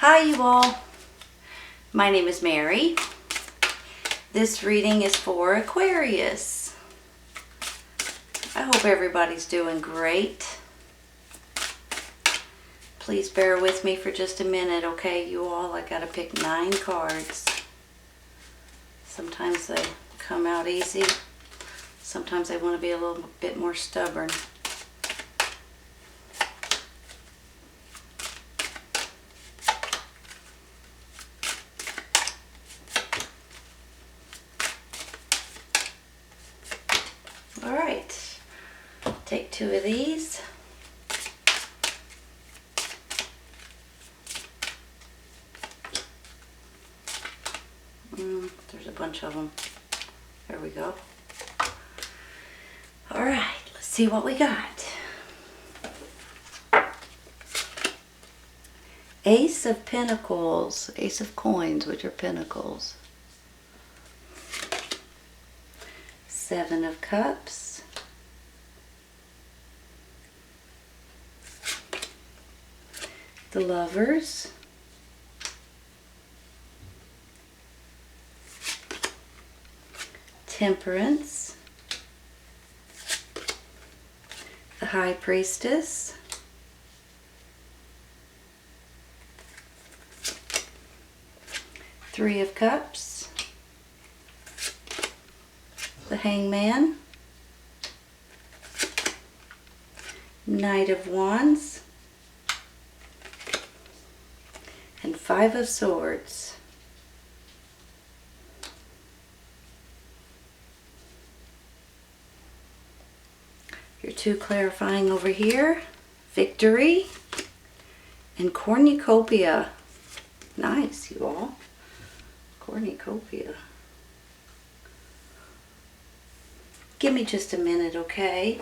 Hi you all, my name is Mary. This reading is for Aquarius. I hope everybody's doing great. Please bear with me for just a minute, okay, you all? I gotta pick 9 cards. Sometimes they come out easy. Sometimes I want to be a little bit more stubborn. All right, take 2 of these. There's a bunch of them. There we go. All right, let's see what we got. Ace of Pentacles, Ace of Coins, which are Pentacles. 7 of Cups. The Lovers. Temperance. The High Priestess. Three of Cups. The Hangman. Knight of Wands. And 5 of Swords. Your 2 clarifying over here. Victory and Cornucopia. Nice, you all. Cornucopia. Give me just a minute, okay?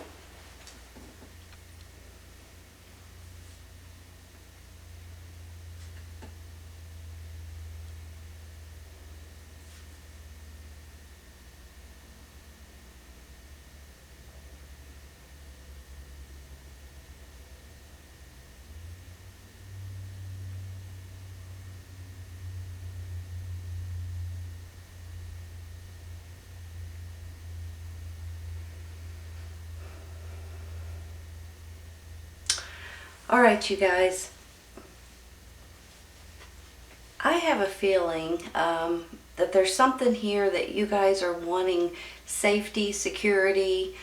All right, you guys. I have a feeling that there's something here that you guys are wanting: safety, security,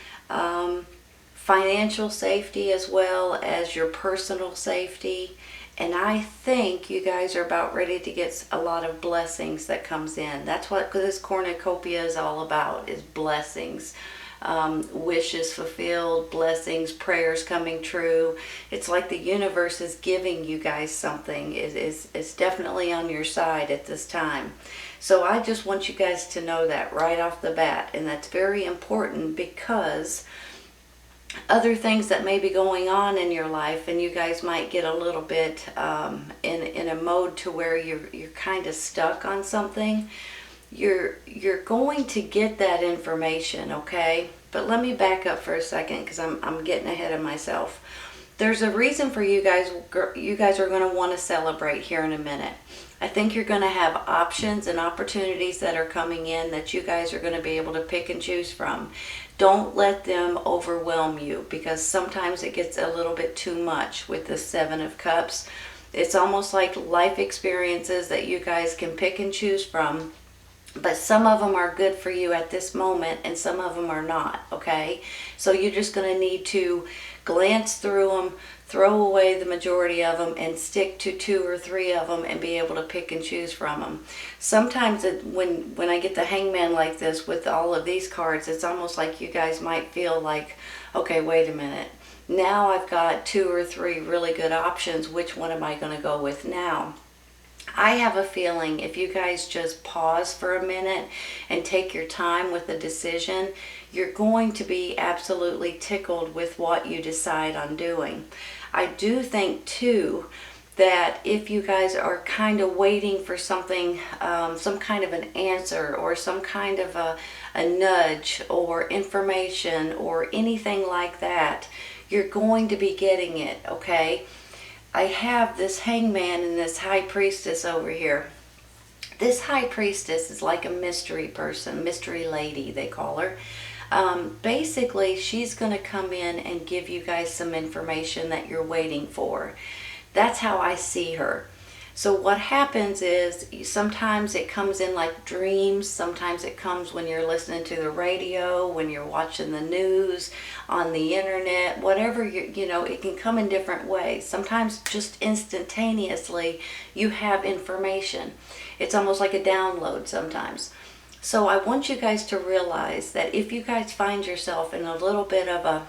financial safety, as well as your personal safety. And I think you guys are about ready to get a lot of blessings that comes in. That's what this cornucopia is all about, is blessings. Wishes fulfilled, blessings, prayers coming true. It's like the universe is giving you guys something. It's definitely on your side at this time. So I just want you guys to know that right off the bat. And that's very important, because other things that may be going on in your life, and you guys might get a little bit in a mode to where you're kind of stuck on something. You're going to get that information, okay? But let me back up for a second, because I'm getting ahead of myself. There's a reason for you guys. You guys are going to want to celebrate here in a minute. I think you're going to have options and opportunities that are coming in that you guys are going to be able to pick and choose from. Don't let them overwhelm you, because sometimes it gets a little bit too much with the 7 of Cups. It's almost like life experiences that you guys can pick and choose from. But some of them are good for you at this moment, and some of them are not, okay? So you're just going to need to glance through them, throw away the majority of them, and stick to 2 or 3 of them and be able to pick and choose from them. Sometimes when I get the Hangman like this with all of these cards, it's almost like you guys might feel like, okay, wait a minute. Now I've got 2 or 3 really good options. Which one am I going to go with now? I have a feeling if you guys just pause for a minute and take your time with the decision, you're going to be absolutely tickled with what you decide on doing. I do think too that if you guys are kind of waiting for something, some kind of an answer or some kind of a nudge or information or anything like that, you're going to be getting it, okay? I have this hangman and this high priestess over here. This high priestess is like a mystery person, mystery lady, they call her. Basically, she's going to come in and give you guys some information that you're waiting for. That's how I see her. So what happens is sometimes it comes in like dreams, sometimes it comes when you're listening to the radio, when you're watching the news, on the internet, whatever, it can come in different ways. Sometimes just instantaneously you have information. It's almost like a download sometimes. So I want you guys to realize that if you guys find yourself in a little bit of a,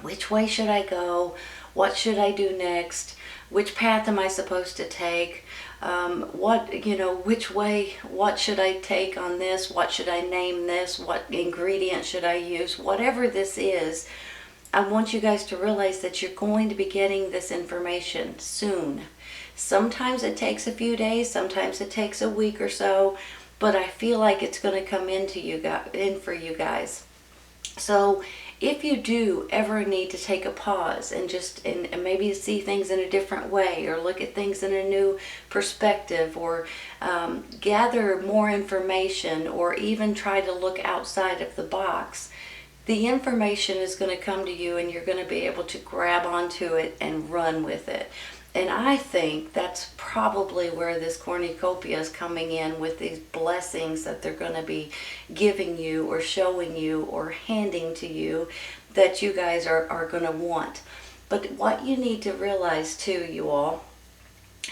which way should I go? What should I do next? Which path am I supposed to take? Which way, what should I take on this? What should I name this? What ingredient should I use? Whatever this is, I want you guys to realize that you're going to be getting this information soon. Sometimes it takes a few days, sometimes it takes a week or so, but I feel like it's going to come in for you guys. So if you do ever need to take a pause and maybe see things in a different way, or look at things in a new perspective, or gather more information, or even try to look outside of the box, the information is going to come to you and you're going to be able to grab onto it and run with it. And I think that's probably where this cornucopia is coming in, with these blessings that they're going to be giving you or showing you or handing to you that you guys are going to want. But what you need to realize too, you all,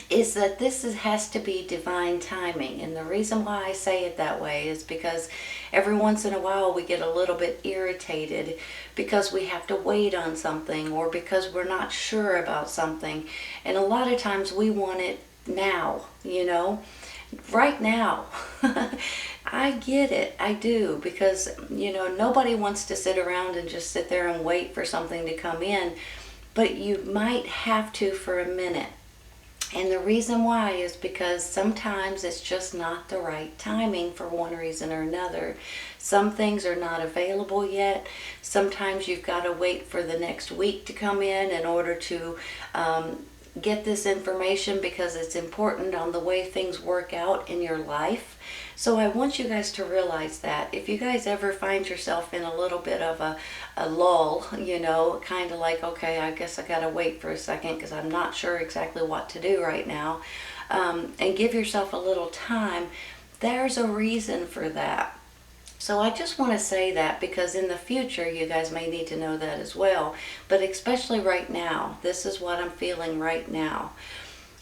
is that this has to be divine timing. And the reason why I say it that way is because every once in a while we get a little bit irritated because we have to wait on something, or because we're not sure about something. And a lot of times we want it now, right now. I get it, I do, because nobody wants to sit around and just sit there and wait for something to come in, but you might have to for a minute. And the reason why is because sometimes it's just not the right timing for one reason or another. Some things are not available yet. Sometimes you've got to wait for the next week to come in order to get this information, because it's important on the way things work out in your life. So I want you guys to realize that if you guys ever find yourself in a little bit of a lull, kind of like, okay, I guess I gotta wait for a second because I'm not sure exactly what to do right now, and give yourself a little time, there's a reason for that. So I just want to say that because in the future you guys may need to know that as well. But especially right now, this is what I'm feeling right now.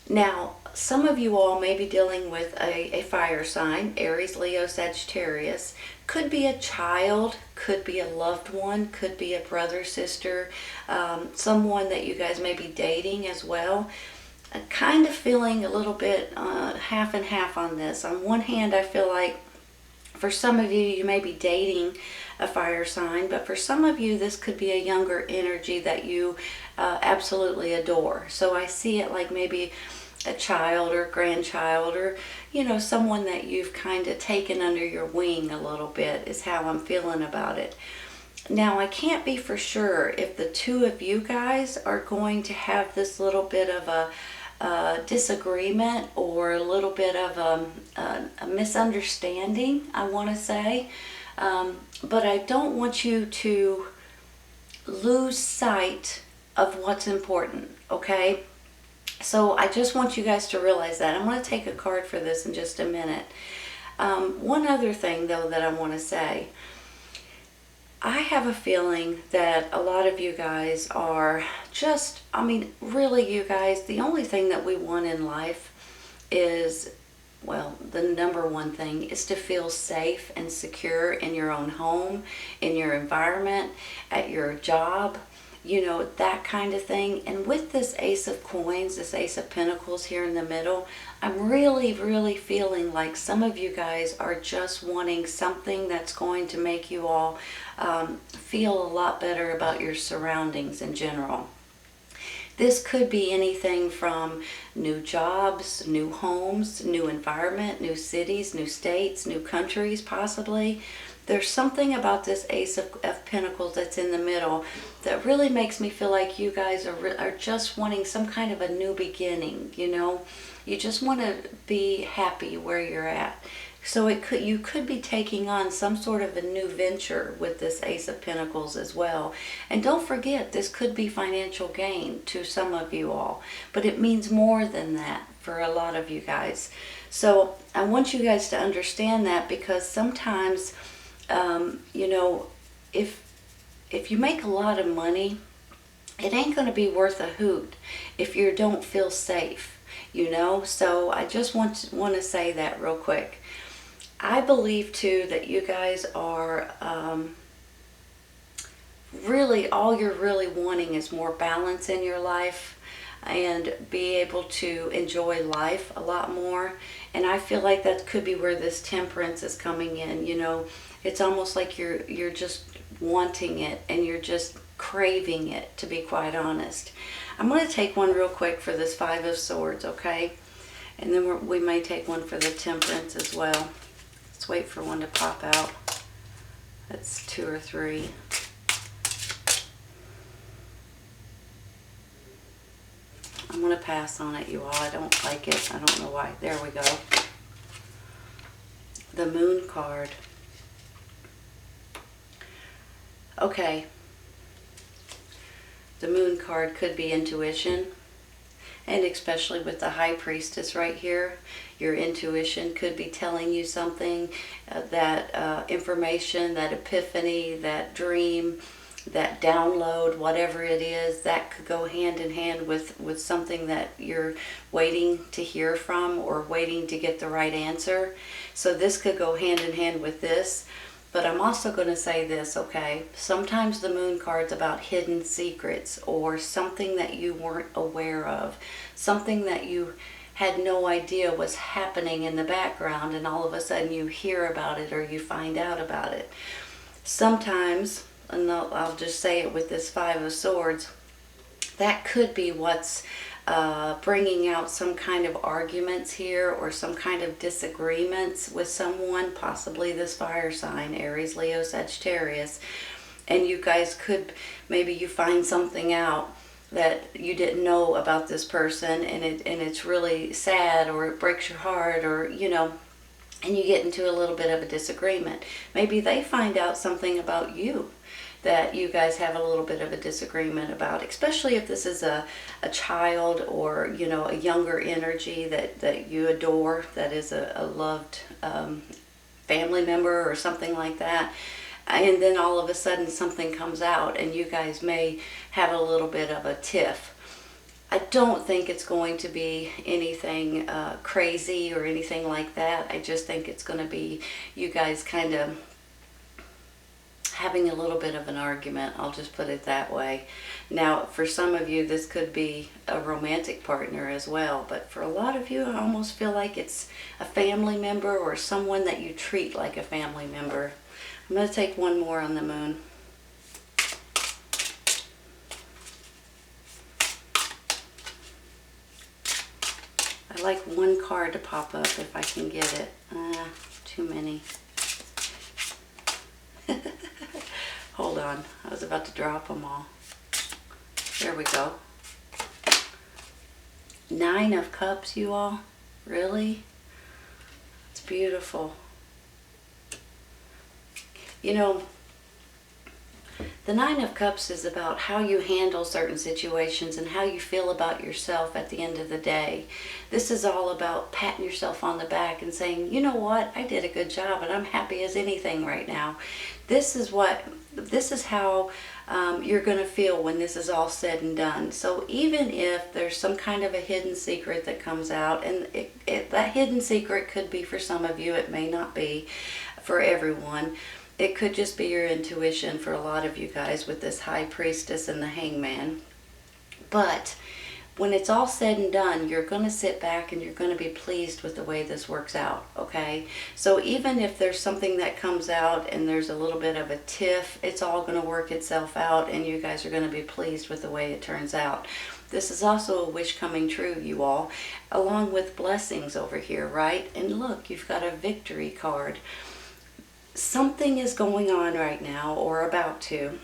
Now, some of you all may be dealing with a fire sign, Aries, Leo, Sagittarius. Could be a child, could be a loved one, could be a brother, sister, someone that you guys may be dating as well. I'm kind of feeling a little bit half and half on this. On one hand, I feel like for some of you, you may be dating a fire sign, but for some of you, this could be a younger energy that you absolutely adore. So I see it like maybe a child or grandchild, or someone that you've kind of taken under your wing a little bit, is how I'm feeling about it. Now, I can't be for sure if the two of you guys are going to have this little bit of a disagreement, or a little bit of a misunderstanding, I want to say. But I don't want you to lose sight of what's important, okay? So I just want you guys to realize that. I'm going to take a card for this in just a minute. One other thing, though, that I want to say. I have a feeling that a lot of you guys are just, really, you guys, the only thing that we want in life is, well, the number one thing is to feel safe and secure in your own home, in your environment, at your job, that kind of thing. And with this Ace of Coins, this Ace of Pentacles here in the middle, I'm really, really feeling like some of you guys are just wanting something that's going to make you all feel a lot better about your surroundings in general. This could be anything from new jobs, new homes, new environment, new cities, new states, new countries possibly. there's something about this Ace of Pentacles that's in the middle that really makes me feel like you guys are just wanting some kind of a new beginning, you know? You just want to be happy where you're at. So you could be taking on some sort of a new venture with this Ace of Pentacles as well. And don't forget, this could be financial gain to some of you all. But it means more than that for a lot of you guys. So I want you guys to understand that, because sometimes, you know, if you make a lot of money, it ain't going to be worth a hoot if you don't feel safe, you know. So I just want to say that real quick. I believe too that you guys are really, all you're really wanting is more balance in your life and be able to enjoy life a lot more. And I feel like that could be where this temperance is coming in, you know. It's almost like you're just wanting it and you're just craving it, to be quite honest. I'm going to take one real quick for this Five of Swords, okay? And then we may take one for the temperance as well. Let's wait for one to pop out. That's 2 or 3. I'm going to pass on it, you all. I don't like it. I don't know why. There we go. The Moon card. Okay. The Moon card could be intuition. And especially with the High Priestess right here, your intuition could be telling you something, that information, that epiphany, that dream, that download, whatever it is, that could go hand in hand with something that you're waiting to hear from or waiting to get the right answer. So this could go hand in hand with this. But I'm also going to say this, okay? Sometimes the Moon card's about hidden secrets or something that you weren't aware of. Something that you had no idea was happening in the background, and all of a sudden you hear about it or you find out about it. Sometimes, and I'll just say it with this Five of Swords, that could be what's bringing out some kind of arguments here or some kind of disagreements with someone, possibly this fire sign, Aries, Leo, Sagittarius. And you guys could, maybe you find something out that you didn't know about this person, and it's really sad, or it breaks your heart, or, you know, and you get into a little bit of a disagreement. Maybe they find out something about you that you guys have a little bit of a disagreement about, especially if this is a child or, you know, a younger energy that you adore, that is a loved family member or something like that. And then all of a sudden something comes out and you guys may have a little bit of a tiff. I don't think it's going to be anything crazy or anything like that. I just think it's going to be you guys kind of having a little bit of an argument. I'll just put it that way. Now, for some of you, this could be a romantic partner as well, but for a lot of you, I almost feel like it's a family member or someone that you treat like a family member. I'm going to take one more on the Moon. I like one card to pop up if I can get it. Too many. Hold on, I was about to drop them all. There we go. 9 of Cups, you all. Really? It's beautiful. You know, the 9 of Cups is about how you handle certain situations and how you feel about yourself at the end of the day. This is all about patting yourself on the back and saying, you know what, I did a good job and I'm happy as anything right now. This is how you're going to feel when this is all said and done. So even if there's some kind of a hidden secret that comes out, and that hidden secret could be for some of you, it may not be for everyone. It could just be your intuition for a lot of you guys with this High Priestess and the Hangman. But when it's all said and done, you're going to sit back and you're going to be pleased with the way this works out, okay? So even if there's something that comes out and there's a little bit of a tiff, it's all going to work itself out and you guys are going to be pleased with the way it turns out. This is also a wish coming true, you all, along with blessings over here, right? And look, you've got a Victory card. something is going on right now, or about to,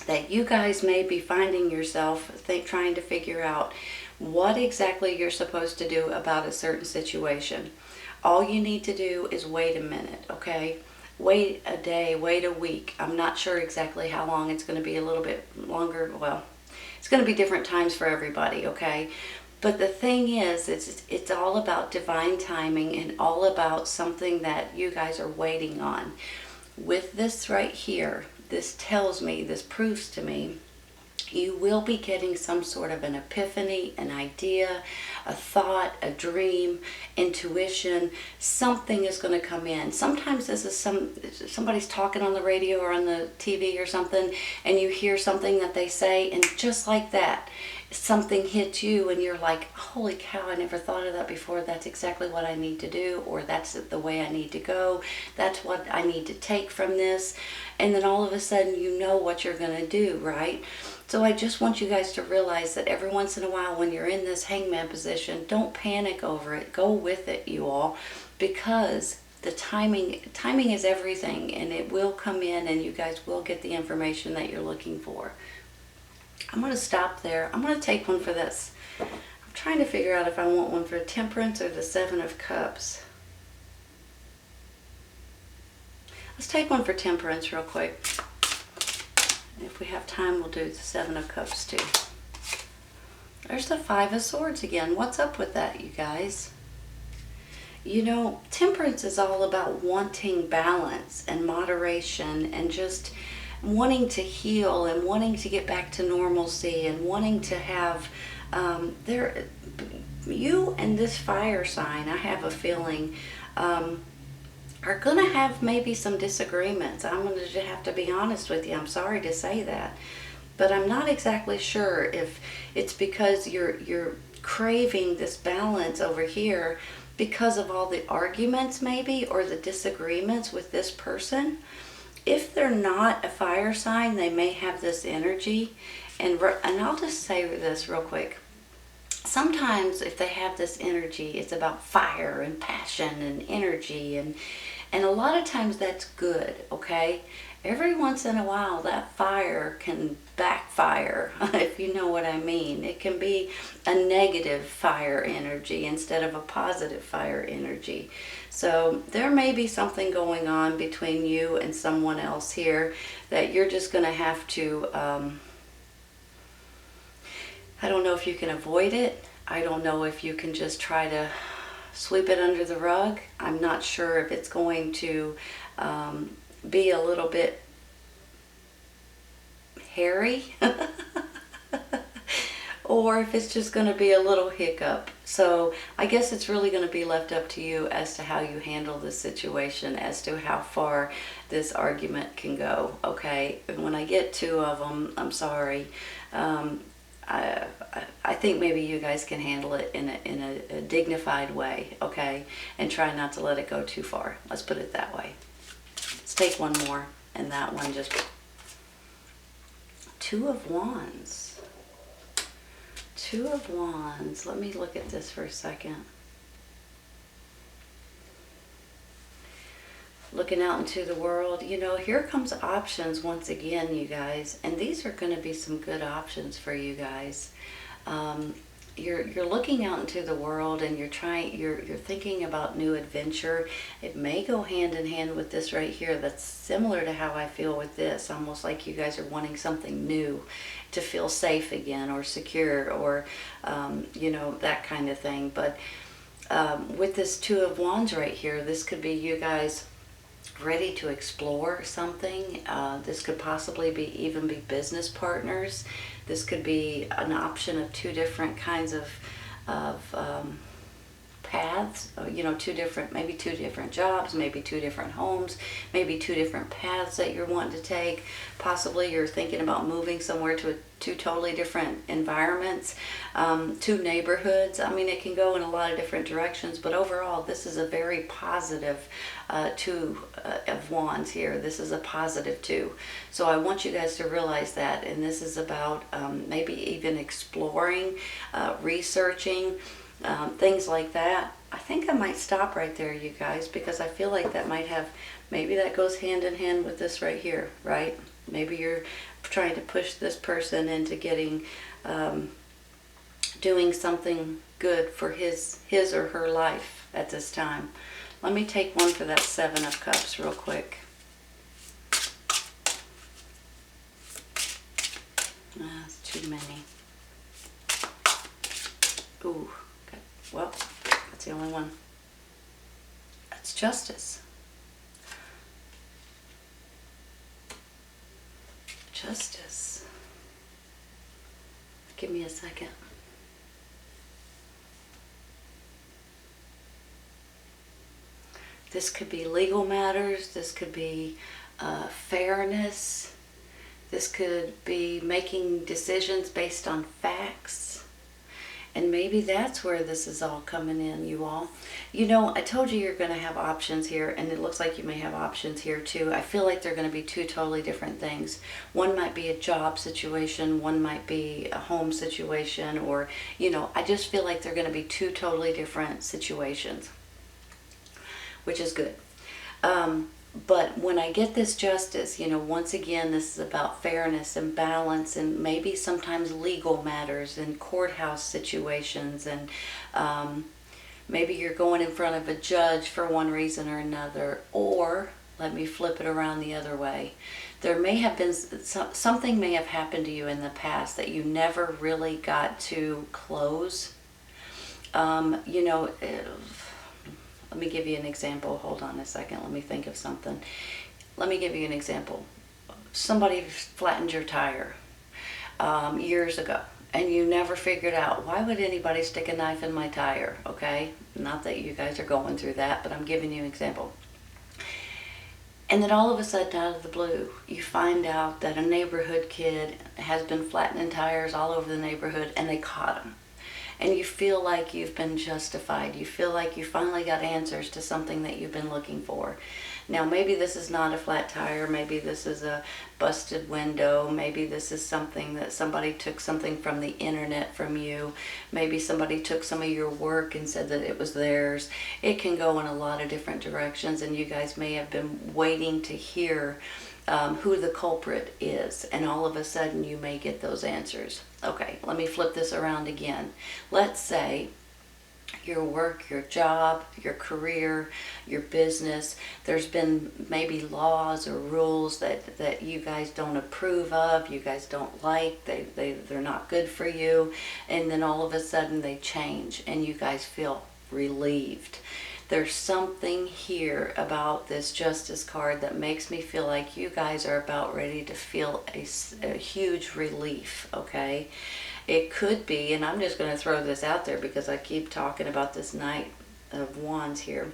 that you guys may be finding yourself trying to figure out what exactly you're supposed to do about a certain situation. All you need to do is wait a minute, okay? Wait a day, wait a week. I'm not sure exactly how long it's going to be, a little bit longer. Well, it's going to be different times for everybody, okay? But the thing is, it's all about divine timing and all about something that you guys are waiting on. With this right here, this tells me, this proves to me, you will be getting some sort of an epiphany, an idea, a thought, a dream, intuition. Something is going to come in. Sometimes this is somebody's talking on the radio or on the TV or something, and you hear something that they say, and just like that, something hits you and you're like, holy cow, I never thought of that before. That's exactly what I need to do, or that's the way I need to go. That's what I need to take from this. And then all of a sudden you know what you're going to do, right? So I just want you guys to realize that every once in a while when you're in this hangman position, don't panic over it. Go with it, you all, because the timing is everything, and it will come in and you guys will get the information that you're looking for. I'm going to stop there. I'm going to take one for this. I'm trying to figure out if I want one for Temperance or the Seven of Cups. Let's take one for Temperance real quick. If we have time, we'll do the Seven of Cups too. There's the Five of Swords again. What's up with that, you guys? You know, Temperance is all about wanting balance and moderation and just wanting to heal and wanting to get back to normalcy and wanting to have you and this fire sign, I have a feeling, are going to have maybe some disagreements. I'm going to have to be honest with you. I'm sorry to say that, but I'm not exactly sure if it's because you're craving this balance over here because of all the arguments maybe, or the disagreements with this person. If they're not a fire sign, they may have this energy. And I'll just say this real quick. Sometimes if they have this energy, it's about fire and passion and energy. And a lot of times that's good, okay? Every once in a while, that fire can backfire, if you know what I mean. It can be a negative fire energy instead of a positive fire energy. So there may be something going on between you and someone else here that you're just going to have to, I don't know if you can avoid it. I don't know if you can just try to sweep it under the rug. I'm not sure if it's going to be a little bit hairy or if it's just going to be a little hiccup. So I guess it's really going to be left up to you as to how you handle this situation, as to how far this argument can go, okay? And when I get two of them, I'm sorry. I think maybe you guys can handle it in a dignified way, okay? And try not to let it go too far. Let's put it that way. Let's take one more, and that one just... Two of Wands. Two of Wands. Let me look at this for a second. Looking out into the world, you know, here comes options once again, you guys, and these are going to be some good options for you guys. You're looking out into the world and you're thinking about new adventure. It may go hand in hand with this right here. That's similar to how I feel with this, almost like you guys are wanting something new to feel safe again or secure, or you know, that kind of thing. But with this Two of Wands right here, this could be you guys ready to explore something. This could possibly even be business partners. This could be an option of two different kinds of paths, you know, maybe two different jobs, maybe two different homes, maybe two different paths that you're wanting to take. Possibly you're thinking about moving somewhere to two totally different environments, two neighborhoods. I mean, it can go in a lot of different directions, but overall, this is a very positive Two of Wands here. This is a positive two. So I want you guys to realize that, and this is about maybe even exploring, researching, things like that. I think I might stop right there, you guys, because I feel like that might have Maybe that goes hand in hand with this right here, right? Maybe you're trying to push this person into getting, doing something good for his or her life at this time. Let me take one for that Seven of Cups real quick. That's too many. Ooh, okay. Well, that's the only one. That's Justice. Justice. Give me a second. This could be legal matters. This could be fairness. This could be making decisions based on facts. And maybe that's where this is all coming in, you all. You know, I told you you're going to have options here, and it looks like you may have options here too. I feel like they're going to be two totally different things. One might be a job situation, one might be a home situation, or, you know, I just feel like they're going to be two totally different situations, which is good. But when I get this Justice, you know, once again, this is about fairness and balance, and maybe sometimes legal matters and courthouse situations, and maybe you're going in front of a judge for one reason or another. Or let me flip it around the other way. There may have been something may have happened to you in the past that you never really got to close. You know, let me give you an example. Hold on a second. Let me think of something. Let me give you an example. Somebody flattened your tire years ago, and you never figured out, why would anybody stick a knife in my tire? Okay? Not that you guys are going through that, but I'm giving you an example. And then all of a sudden, out of the blue, you find out that a neighborhood kid has been flattening tires all over the neighborhood, and they caught him. And you feel like you've been justified. You feel like you finally got answers to something that you've been looking for. Now, maybe this is not a flat tire. Maybe this is a busted window. Maybe this is something that somebody took something from the internet from you. Maybe somebody took some of your work and said that it was theirs. It can go in a lot of different directions, and you guys may have been waiting to hear who the culprit is, and all of a sudden you may get those answers. Okay, let me flip this around again. Let's say your work, your job, your career, your business, there's been maybe laws or rules that you guys don't approve of, you guys don't like, they're not good for you, and then all of a sudden they change and you guys feel relieved. There's something here about this Justice card that makes me feel like you guys are about ready to feel a huge relief, okay? It could be, and I'm just going to throw this out there because I keep talking about this Knight of Wands here.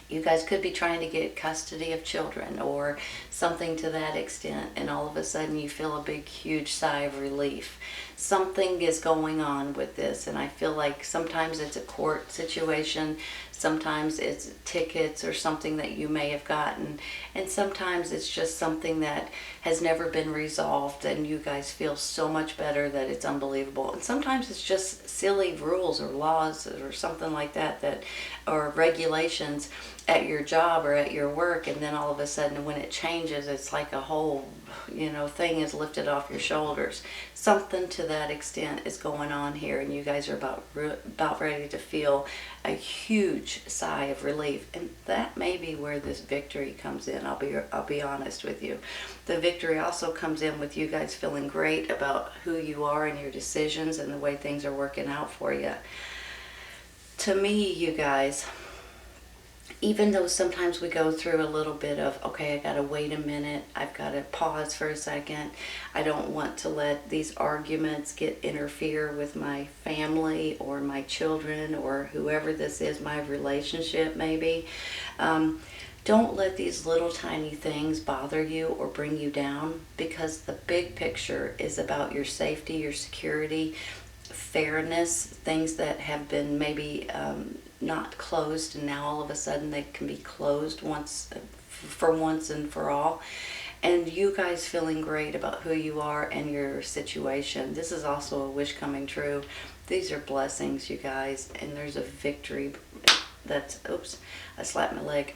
You guys could be trying to get custody of children or something to that extent, and all of a sudden you feel a big, huge sigh of relief. Something is going on with this, and I feel like sometimes it's a court situation, sometimes it's tickets or something that you may have gotten, and sometimes it's just something that has never been resolved and you guys feel so much better that it's unbelievable. And sometimes it's just silly rules or laws or something like that or regulations at your job or at your work, and then all of a sudden when it changes, it's like a whole, you know, thing is lifted off your shoulders. Something to that extent is going on here, and you guys are about ready to feel a huge sigh of relief. And that may be where this victory comes in. I'll be honest with you. The victory also comes in with you guys feeling great about who you are and your decisions and the way things are working out for you. To me, you guys, even though sometimes we go through a little bit of, okay, I gotta wait a minute, I've gotta pause for a second, I don't want to let these arguments interfere with my family or my children or whoever this is, my relationship maybe. Don't let these little tiny things bother you or bring you down, because the big picture is about your safety, your security, fairness, things that have been maybe not closed, and now all of a sudden they can be closed once and for all. And you guys feeling great about who you are and your situation. This is also a wish coming true. These are blessings, you guys, and there's a victory that's, oops, I slapped my leg.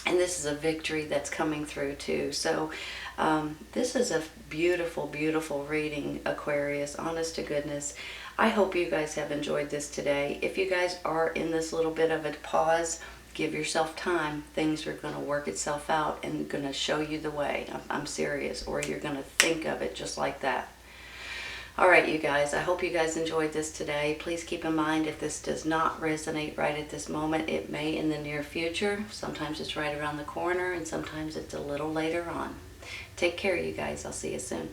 And this is a victory that's coming through too. So this is a beautiful, beautiful reading, Aquarius. Honest to goodness. I hope you guys have enjoyed this today. If you guys are in this little bit of a pause, give yourself time. Things are going to work itself out and going to show you the way. I'm serious. Or you're going to think of it just like that. All right, you guys, I hope you guys enjoyed this today. Please keep in mind, if this does not resonate right at this moment, it may in the near future. Sometimes it's right around the corner, and sometimes it's a little later on. Take care, you guys. I'll see you soon.